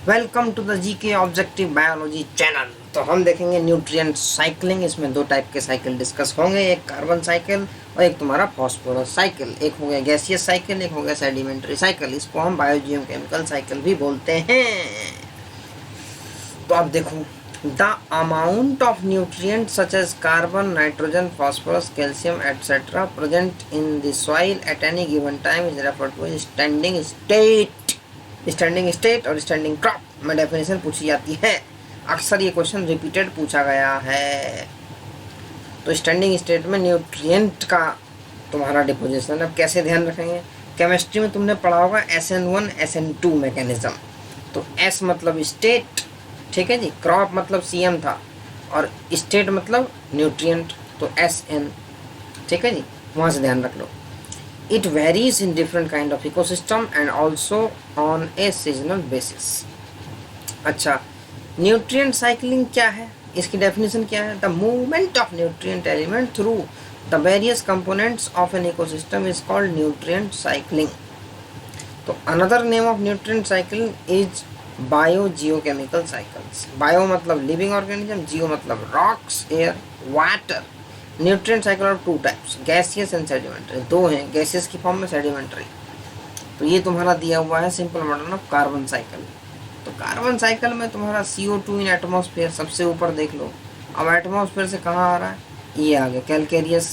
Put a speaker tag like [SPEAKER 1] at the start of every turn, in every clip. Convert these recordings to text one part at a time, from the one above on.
[SPEAKER 1] Welcome to the GK objective biology channel. तो हम देखेंगे न्यूट्रिएंट साइकिलिंग। इसमें दो टाइप के साइकिल डिस्कस होंगे, एक कार्बन साइकिल और एक तुम्हारा फॉस्फोरस साइकिल। एक हो गया गैसियस साइकिल, एक हो गया सेडिमेंट्री साइकिल। इसको हम बायोजियोकेमिकल साइकिल भी बोलते हैं। तो अब देखो, the amount of nutrient such as carbon, nitrogen, phosphorus, calcium etcetera present in the soil at any given time is referred to as standing state. Standing state और standing crop में definition पूछी जाती है। अक्सर ये क्वेश्चन रिपीटेड पूछा गया है। तो स्टैंडिंग स्टेट में न्यूट्रिएंट का तुम्हारा डिपोजिशन अब कैसे ध्यान रखेंगे। केमिस्ट्री में तुमने पढ़ा होगा SN1 SN2 मैकेनिज्म। तो S मतलब स्टेट, ठीक है जी, क्रॉप मतलब CM था और स्टेट मतलब न्यूट्रिएंट, तो SN, ठीक है जी, वहाँ से ध्यान रख लो। It varies in different kind of ecosystem and also on a seasonal basis। अच्छा, न्यूट्रिएंट साइकिलिंग क्या है, इसकी डेफिनेशन क्या है। The movement of nutrient element through the various components of an ecosystem is called nutrient cycling. तो another name of nutrient cycling is biogeochemical cycles. Bio मतलब living organism, geo मतलब rocks, air, water. Nutrient cycle of two types, gaseous and sedimentary. दो हैं, gaseous की form में, sedimentary. तो ये तुम्हारा दिया हुआ है simple model of carbon cycle. तो कार्बन साइकिल में तुम्हारा CO2 इन एटमॉस्फेयर सबसे ऊपर देख लो। अब एटमॉस्फेयर से कहाँ आ रहा है, ये आ गया कैलकेरियस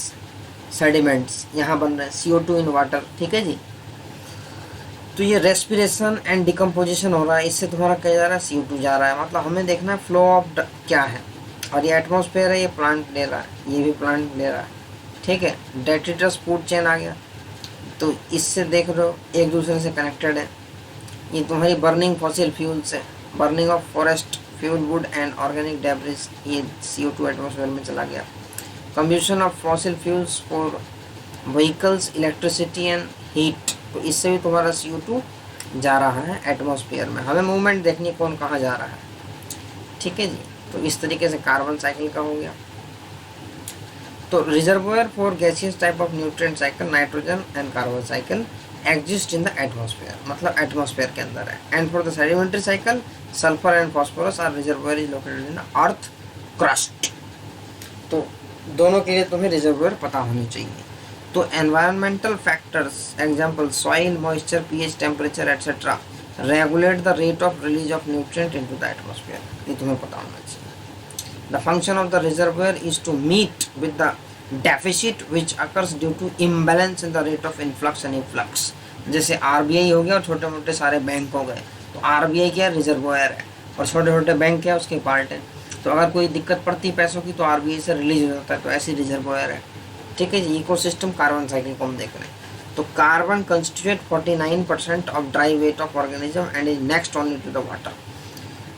[SPEAKER 1] सेडिमेंट्स, यहाँ बन रहे हैं CO2 इन वाटर, ठीक है जी। तो ये रेस्पिरेशन एंड डिकम्पोजिशन हो रहा है, इससे तुम्हारा क्या जा रहा है, CO2 जा रहा है। मतलब हमें देखना है फ्लो ऑफ क्या है। और ये एटमॉस्फेयर है, ये प्लांट ले रहा है, ये भी प्लांट ले रहा है, ठीक है। डेट्रिटस फूड चेन आ गया, तो इससे देख लो एक दूसरे से कनेक्टेड है। ये तुम्हारी बर्निंग फॉसिल फ्यूल्स है, burning of forest fuel, wood and organic debris, ये CO2 एटमॉस्फेयर में चला गया। Combustion of fossil fuels for vehicles, electricity and heat, तो इससे भी तुम्हारा CO2 जा रहा है एटमॉस्फेयर में। हमें मूवमेंट देखनी कौन कहाँ जा रहा है, ठीक है जी। तो इस तरीके से कार्बन साइकिल का हो गया। तो reservoir for gaseous type of nutrient cycle, nitrogen and carbon cycle exist in the atmosphere, मतलब एटमॉस्फेयर के अंदर है। And for the sedimentary cycle, sulphur and phosphorus are reservoir is located in earth crust. तो दोनों के लिए तुम्हें reservoir पता होनी चाहिए। तो environmental factors, example soil moisture, pH, temperature etcetera, regulate the rate of release of nutrient into the atmosphere, ये तुम्हें पता होना चाहिए। The function of the reservoir is to meet with the deficit which occurs due to imbalance in the rate of influx and influx. जैसे RBI हो गया और छोटे मोटे सारे बैंक हो गए, तो RBI क्या रिजर्वोयर है और छोटे छोटे बैंक क्या उसके पार्ट है। तो अगर कोई दिक्कत पड़ती है पैसों की तो RBI से रिलीज हो जाता है, तो ऐसी रिजर्वोयर है, ठीक है जी। इकोसिस्टम कार्बन साइकिल को हम देख रहे हैं। तो carbon constitute 49% of dry weight of organism and is next only to the water.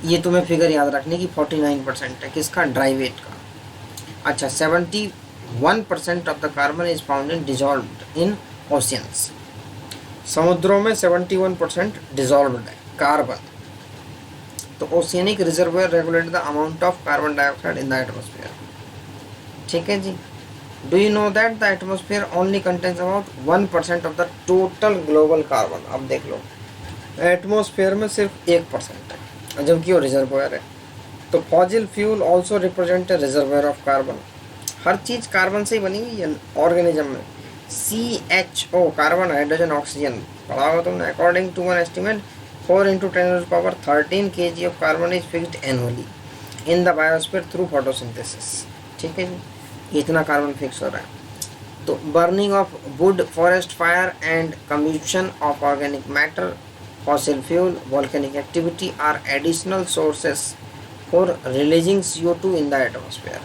[SPEAKER 1] ये तुम्हें फिगर याद रखने की 49% है किसका, ड्राई वेट का। अच्छा, 71% of the carbon is found in dissolved in oceans. समुद्रों में 71% डिजॉल्व्ड है कार्बन। तो oceanic reservoir regulate the amount of carbon dioxide in the atmosphere, ठीक है जी। Do you know that the atmosphere only contains about 1% of the total global carbon? अब देख लो, atmosphere में सिर्फ 1% है, जबकि वो रिजर्वोयर है। तो fossil fuel also represent reservoir of carbon. Her cheese carbon से ही बनी हुई है ऑर्गेनिज्म में। CHO, कार्बन हाइड्रोजन ऑक्सीजन, पढ़ा होगा तुमने। According to one estimate 4 × 10⁻13 kg of carbon is fixed annually in the biosphere through photosynthesis, ठीक है जी। इतना कार्बन फिक्स हो रहा है। तो burning of wood, forest fire and combustion of organic matter, fossil fuel, volcanic activity are additional sources for releasing CO2 in the atmosphere.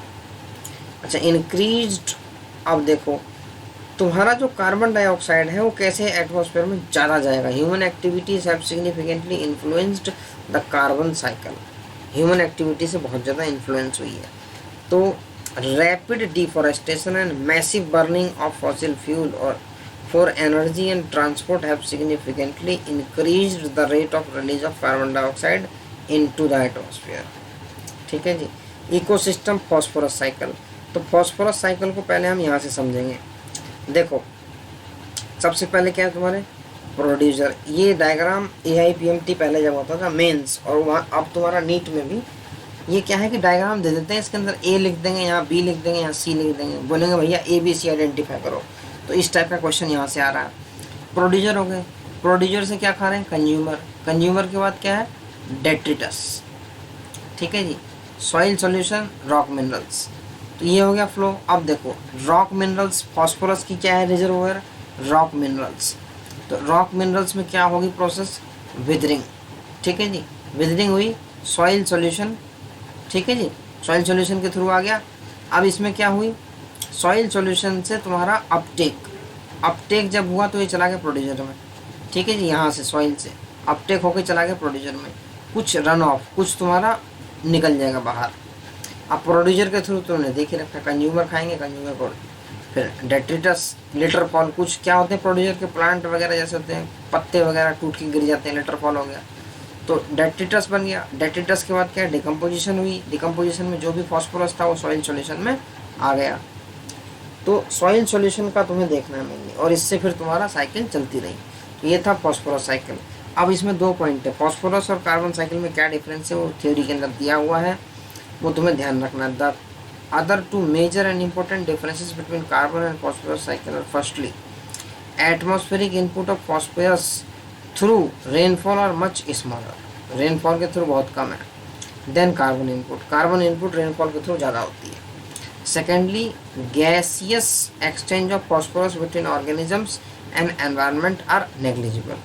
[SPEAKER 1] अच्छा, increased, अब देखो तुम्हारा जो कार्बन डाइऑक्साइड है वो कैसे एटमॉस्फेयर में ज़्यादा जाएगा। Human activities have significantly influenced the carbon cycle. Human activity से बहुत ज़्यादा इन्फ्लुएंस हुई है। तो rapid deforestation and massive burning of fossil fuel or for energy and transport have significantly increased the rate of release of carbon dioxide into the atmosphere, ठीक है जी। Ecosystem phosphorus cycle, तो phosphorus cycle को पहले हम यहाँ से समझेंगे। देखो, सबसे पहले क्या है तुम्हारे प्रोड्यूसर। ये डायग्राम AIPMT पहले जब होता था मेंस, और वहाँ अब तुम्हारा नीट में भी ये क्या है कि डायग्राम दे देते हैं, इसके अंदर A लिख देंगे, यहाँ B लिख देंगे, यहाँ C लिख देंगे, बोलेंगे भैया ABC आइडेंटिफाई करो। तो इस टाइप का क्वेश्चन यहाँ से आ रहा है। प्रोड्यूसर हो गए, प्रोड्यूसर से क्या खा रहे हैं, कंज्यूमर, कंज्यूमर के बाद क्या है, डेट्रिटस, ठीक है जी। सॉइल सॉल्यूशन, रॉक मिनरल्स, तो ये हो गया फ्लो। अब देखो रॉक मिनरल्स, फॉस्फोरस की क्या है रिजर्वोयर, रॉक मिनरल्स। तो रॉक मिनरल्स में क्या होगी प्रोसेस, विदरिंग, ठीक है जी, विदरिंग हुई, सॉइल सॉल्यूशन, ठीक है जी, सॉइल सॉल्यूशन के थ्रू आ गया। अब इसमें क्या हुई, सॉइल सॉल्यूशन से तुम्हारा अपटेक, अपटेक जब हुआ तो ये चला गया प्रोड्यूसर में, ठीक है जी, यहाँ से सॉइल से अपटेक होकर चला गया प्रोड्यूसर में, कुछ रन ऑफ, कुछ तुम्हारा निकल जाएगा बाहर। अब प्रोड्यूसर के थ्रू तुमने देख ही रखा, कंज्यूमर खाएंगे, कंज्यूमर को फिर डेट्रिटस, लिटर फॉल, कुछ क्या होते हैं प्रोड्यूसर के, प्लांट वगैरह जैसे होते हैं, पत्ते वगैरह टूट के गिर जाते हैं, लिटर फॉल हो गया, तो डेट्रिटस बन गया। डेट्रिटस के बाद क्या, डिकम्पोजिशन हुई, डिकम्पोजिशन में जो भी फॉस्फोरस था वो सॉइल सॉल्यूशन में आ गया। तो सॉइल सॉल्यूशन का तुम्हें देखना है मेनली, और इससे फिर तुम्हारा साइकिल चलती रही। तो ये था फॉस्फोरस साइकिल। अब इसमें 2 पॉइंट है, फॉस्फोरस और कार्बन साइकिल में क्या डिफरेंस है वो थ्योरी के अंदर दिया हुआ है, वो तुम्हें ध्यान रखना है। The other 2 major and important differences between carbon and phosphorus cycle are firstly atmospheric input of phosphorus through rainfall और मच स्मॉलर, रेनफॉल के थ्रू बहुत कम है। Then carbon input, carbon input rainfall के थ्रू ज़्यादा होती है। Secondly gaseous exchange of phosphorus between organisms and environment are negligible.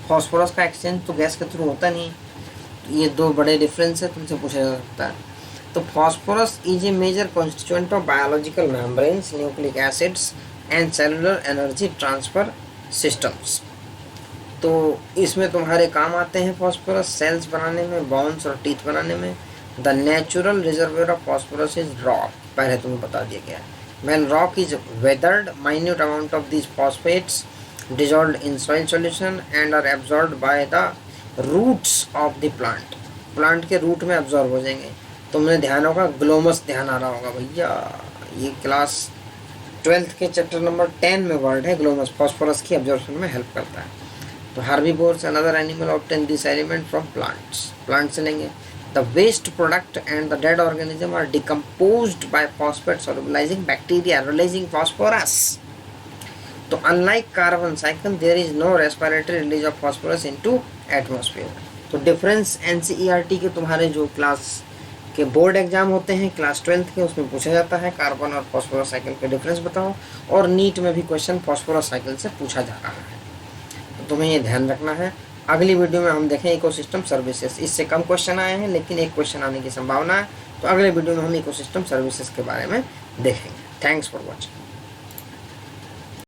[SPEAKER 1] Phosphorus का एक्सचेंज तो गैस के थ्रू होता नहीं, तो ये 2 बड़े डिफरेंस है, तुमसे पूछा जा सकता है। तो phosphorus is a major constituent of biological membranes, nucleic acids and cellular energy transfer systems. तो इसमें तुम्हारे काम आते हैं फॉस्फोरस, सेल्स बनाने में, बॉन्स और टीथ बनाने में। The natural reservoir of phosphorus is rock, पहले तुम्हें बता दिया गया। When rock is weathered, minute amount of these phosphates dissolved in soil solution and are absorbed by the roots of the plant, plant के root में absorb हो जाएंगे। तुमने ध्यान होगा ग्लोमस, ध्यान आ रहा होगा भैया, ये क्लास 12th के चैप्टर नंबर 10 में वर्ड है ग्लोमस, फॉस्फोरस की एब्जॉर्प्शन में हेल्प करता है। तो herbivores and other animal obtain this element from plants, plant से लेंगे। The waste product and the dead organism are decomposed by phosphate solubilizing bacteria releasing phosphorus. तो unlike carbon cycle there is no respiratory release of phosphorus into atmosphere. तो difference NCERT के तुम्हारे जो class के board exam होते हैं class 12th के, उसमें पूछा जाता है कार्बन और फॉस्फोरस साइकिल के डिफरेंस बताओ, और नीट में भी क्वेश्चन फॉस्फोरस साइकिल से पूछा जा रहा है, तो तुम्हें ये ध्यान रखना है। अगली वीडियो में हम देखें इकोसिस्टम सर्विसेज, इससे कम क्वेश्चन आए हैं लेकिन एक क्वेश्चन आने की संभावना है, तो अगले वीडियो में हम इकोसिस्टम सर्विसेज के बारे में देखेंगे। Thanks for watching.